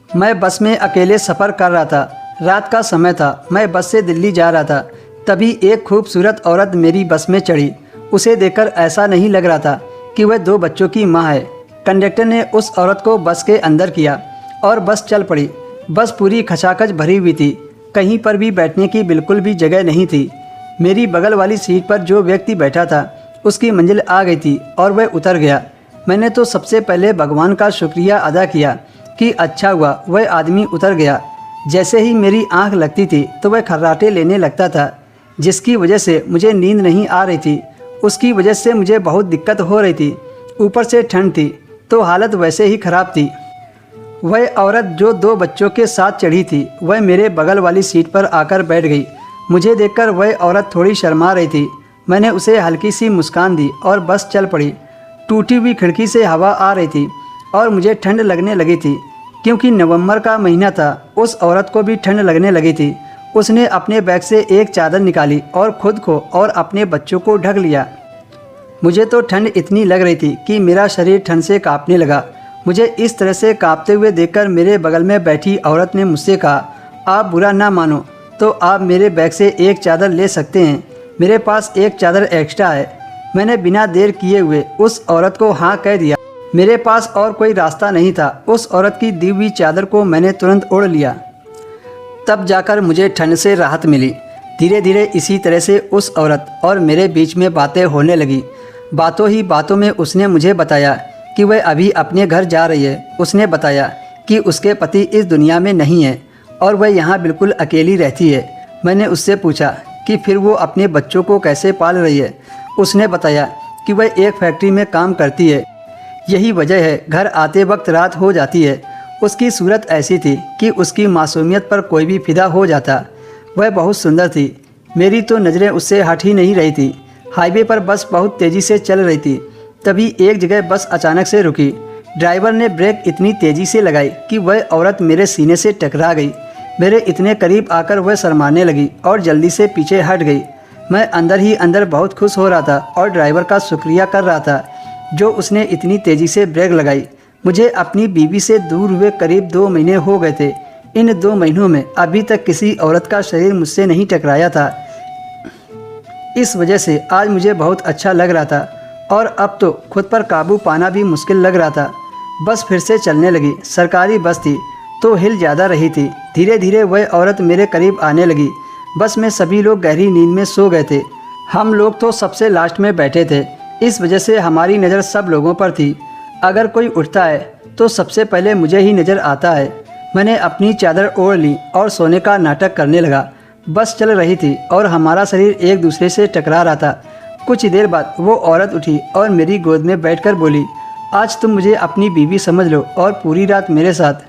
मैं बस में अकेले सफ़र कर रहा था। रात का समय था। मैं बस से दिल्ली जा रहा था। तभी एक खूबसूरत औरत मेरी बस में चढ़ी। उसे देखकर ऐसा नहीं लग रहा था कि वह 2 बच्चों की माँ है। कंडक्टर ने उस औरत को बस के अंदर किया और बस चल पड़ी। बस पूरी खचाखच भरी हुई थी। कहीं पर भी बैठने की बिल्कुल भी जगह नहीं थी। मेरी बगल वाली सीट पर जो व्यक्ति बैठा था उसकी मंजिल आ गई थी और वह उतर गया। मैंने तो सबसे पहले भगवान का शुक्रिया अदा किया कि अच्छा हुआ वह आदमी उतर गया। जैसे ही मेरी आंख लगती थी तो वह खर्राटे लेने लगता था, जिसकी वजह से मुझे नींद नहीं आ रही थी। उसकी वजह से मुझे बहुत दिक्कत हो रही थी। ऊपर से ठंड थी तो हालत वैसे ही ख़राब थी। वह औरत जो 2 बच्चों के साथ चढ़ी थी वह मेरे बगल वाली सीट पर आकर बैठ गई। मुझे देखकर वह औरत थोड़ी शर्मा रही थी। मैंने उसे हल्की सी मुस्कान दी और बस चल पड़ी। टूटी हुई खिड़की से हवा आ रही थी और मुझे ठंड लगने लगी थी। क्योंकि नवंबर का महीना था, उस औरत को भी ठंड लगने लगी थी। उसने अपने बैग से एक चादर निकाली और खुद को और अपने बच्चों को ढक लिया। मुझे तो ठंड इतनी लग रही थी कि मेरा शरीर ठंड से कांपने लगा। मुझे इस तरह से कांपते हुए देखकर मेरे बगल में बैठी औरत ने मुझसे कहा, आप बुरा ना मानो तो आप मेरे बैग से एक चादर ले सकते हैं, मेरे पास एक चादर एक्स्ट्रा है। मैंने बिना देर किए हुए उस औरत को हाँ कह दिया। मेरे पास और कोई रास्ता नहीं था। उस औरत की दी हुई चादर को मैंने तुरंत ओढ़ लिया। तब जाकर मुझे ठंड से राहत मिली। धीरे धीरे इसी तरह से उस औरत और मेरे बीच में बातें होने लगी। बातों ही बातों में उसने मुझे बताया कि वह अभी अपने घर जा रही है। उसने बताया कि उसके पति इस दुनिया में नहीं है और वह यहाँ बिल्कुल अकेली रहती है। मैंने उससे पूछा कि फिर वो अपने बच्चों को कैसे पाल रही है। उसने बताया कि वह एक फैक्ट्री में काम करती है, यही वजह है घर आते वक्त रात हो जाती है। उसकी सूरत ऐसी थी कि उसकी मासूमियत पर कोई भी फिदा हो जाता। वह बहुत सुंदर थी। मेरी तो नज़रें उससे हट ही नहीं रही थी। हाईवे पर बस बहुत तेज़ी से चल रही थी। तभी एक जगह बस अचानक से रुकी। ड्राइवर ने ब्रेक इतनी तेज़ी से लगाई कि वह औरत मेरे सीने से टकरा गई। मेरे इतने करीब आकर वह शर्माने लगी और जल्दी से पीछे हट गई। मैं अंदर ही अंदर बहुत खुश हो रहा था और ड्राइवर का शुक्रिया कर रहा था जो उसने इतनी तेज़ी से ब्रेक लगाई। मुझे अपनी बीवी से दूर हुए करीब 2 महीने हो गए थे। इन 2 महीनों में अभी तक किसी औरत का शरीर मुझसे नहीं टकराया था। इस वजह से आज मुझे बहुत अच्छा लग रहा था और अब तो खुद पर काबू पाना भी मुश्किल लग रहा था। बस फिर से चलने लगी। सरकारी बस थी तो हिल ज़्यादा रही थी। धीरे धीरे वह औरत मेरे करीब आने लगी। बस में सभी लोग गहरी नींद में सो गए थे। हम लोग तो सबसे लास्ट में बैठे थे। इस वजह से हमारी नज़र सब लोगों पर थी। अगर कोई उठता है तो सबसे पहले मुझे ही नज़र आता है। मैंने अपनी चादर ओढ़ ली और सोने का नाटक करने लगा। बस चल रही थी और हमारा शरीर एक दूसरे से टकरा रहा था। कुछ देर बाद वो औरत उठी और मेरी गोद में बैठकर बोली, आज तुम मुझे अपनी बीवी समझ लो और पूरी रात मेरे साथ